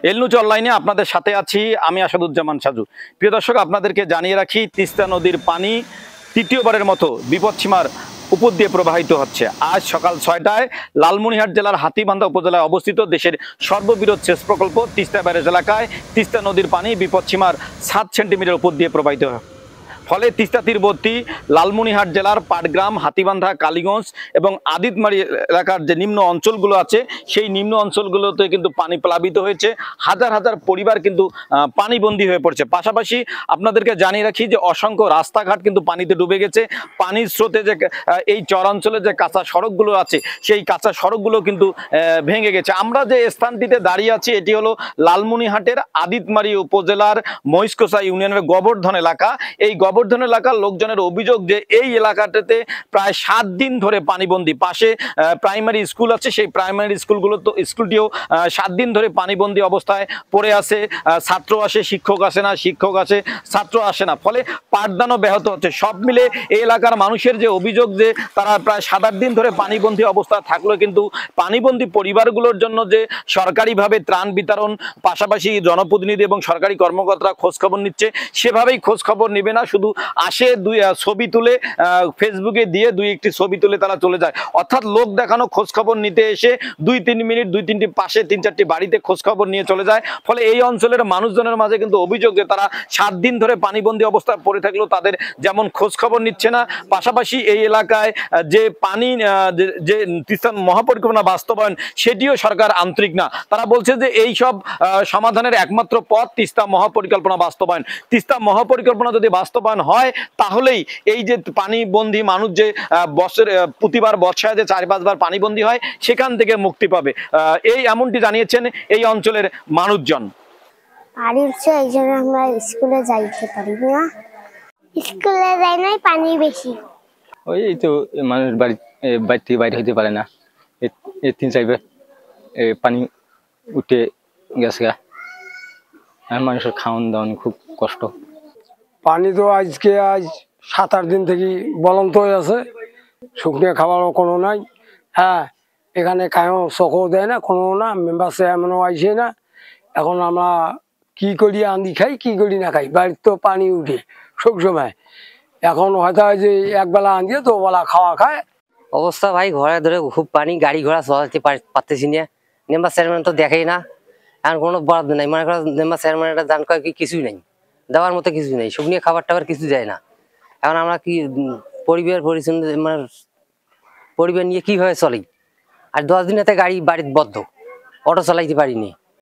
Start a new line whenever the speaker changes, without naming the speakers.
এল news অনলাইনে আপনাদের সাথে আছি আমি আসাদুজ্জামান সাজু। প্রিয় দর্শক, আপনাদেরকে জানিয়ে রাখি, তিস্তা নদীর পানি তৃতীয়বারের মতো বিপদসীমার উপর দিয়ে প্রবাহিত হচ্ছে। আজ সকাল 6টায় লালমনিরহাট জেলার হাতীবান্ধা উপজেলায় অবস্থিত দেশের সর্ববৃহৎ সেচ প্রকল্প তিস্তা ব্যারেজ এলাকায় তিস্তা নদীর পানি বিপদসীমার 7 সেন্টিমিটার উপর দিয়ে প্রবাহিত হয়। ফলে তিস্তা তীরবর্তী লালমনিরহাট জেলার পাটগ্রাম, হাতীবান্ধা, কালীগঞ্জ এবং আদিতমারি এলাকার যে নিম্ন অঞ্চলগুলো আছে সেই নিম্ন অঞ্চলগুলোতে কিন্তু পানি প্লাবিত হয়েছে। হাজার হাজার পরিবার কিন্তু পানিবন্দী হয়ে পড়ছে। পাশাপাশি আপনাদেরকে জানিয়ে রাখি যে অসংখ্য রাস্তাঘাট কিন্তু পানিতে ডুবে গেছে। পানির স্রোতে যে এই চরাঞ্চলে যে কাঁচা সড়কগুলো আছে সেই কাঁচা সড়কগুলো কিন্তু ভেঙে গেছে। আমরা যে স্থানটিতে দাঁড়িয়ে আছি এটি হলো লালমনিরহাটের আদিতমারি উপজেলার মহিষকোষা ইউনিয়নের গোবর্ধন এলাকা। এই গোবর্ধন এলাকার লোকজনের অভিযোগ যে এই এলাকাটাতে প্রায় 7 দিন ধরে পানিবন্দী। পাশে প্রাইমারি স্কুল আছে, সেই প্রাইমারি স্কুলটিও 7 দিন ধরে পানিবন্দী অবস্থায় পড়ে আছে। ছাত্র আসে, শিক্ষক আসে না, শিক্ষক আসে, ছাত্র আসে না, ফলে পাঠদানও ব্যাহত হচ্ছে। সব মিলে এই এলাকার মানুষের যে অভিযোগ যে তারা প্রায় 7-8 দিন ধরে পানিবন্দী অবস্থায় থাকলেও কিন্তু পানিবন্দী পরিবারগুলোর জন্য যে সরকারিভাবে ত্রাণ বিতরণ, পাশাপাশি জনপ্রতিনিধি এবং সরকারি কর্মকর্তারা খোঁজখবর নিচ্ছে, সেভাবেই খোঁজখবর নেবে না, শুধু আসে ছবি তুলে ফেসবুকে দিয়ে 2-1টি ছবি তুলে তারা চলে যায়। অর্থাৎ লোক দেখানো খোঁজখবর নিতে এসে 2-3 মিনিট 2-3টি পাশে 3-4টি বাড়িতে খোঁজখবর নিয়ে চলে যায়। ফলে এই অঞ্চলের মানুষজনের মাঝে কিন্তু অভিযোগ যে তারা 7 দিন ধরে পানিবন্দী অবস্থায় পড়ে থাকলেও তাদের যেমন খোঁজখবর নিচ্ছে না, পাশাপাশি এই এলাকায় যে পানি যে তিস্তা মহাপরিকল্পনা বাস্তবায়ন সেটিও সরকার আন্তরিক না। তারা বলছে যে এই সব সমাধানের একমাত্র পথ তিস্তা মহাপরিকল্পনা বাস্তবায়ন। তিস্তা মহাপরিকল্পনা যদি বাস্তবায়ন হয় তাহলেই এই যে পানিবন্দী মানুষ যে প্রতিবার বর্ষায় যে 4-5 বার পানিবন্দী হয় সেখান থেকে মুক্তি পাবে, এই এমনটি জানিয়েছেন এই অঞ্চলের মানুষজন।
এই জন্য আমরা স্কুলে যাইতে পারি না, স্কুলে যাই নাই, পানি বেশি।
ওই তো মানুষ বাড়ি থেকে বাইরে হইতে পারে না, 3-4 বার পানি উঠে গেছে, মানুষের খাওয়ান দাওয়ান খুব কষ্ট।
পানি তো আজ 7-8 দিন থেকে বলন্ত হয়ে আছে, শুকনো খাবারও কোনো নাই। হ্যাঁ, এখানে কায়ও চকও দেয় না, কোনো না, মেম্বার চেয়ারম্যানও আইসে না। এখন আমরা কি করি, আন্দি খাই কি করি না খাই, বাড়ির তো পানি উঠে সব সময়। এখন হয়তো যে একবেলা আন্দিয়ে তো বেলা খাওয়া খায়
অবস্থা। ভাই ঘরে ধরে খুব পানি, গাড়ি ঘোড়া চলাতে পারতেছি না। মেম্বার চেয়ারম্যান তো দেখেই না, এখন কোনো বরাদ্দ নাই। মনে করো মেম্বার চেয়ারম্যান একটা জান কয় কিছুই নাই, দেওয়ার মতো কিছু নেই, শুকনিয়ে খাবার টাবার কিছু দেয় না। এখন আমরা কি পরিবার মানে পরিবার নিয়ে কিভাবে চলি? আর 10 দিনেতে গাড়ি বাড়িতে বদ্ধ, অটো চালাইতে পারিনি।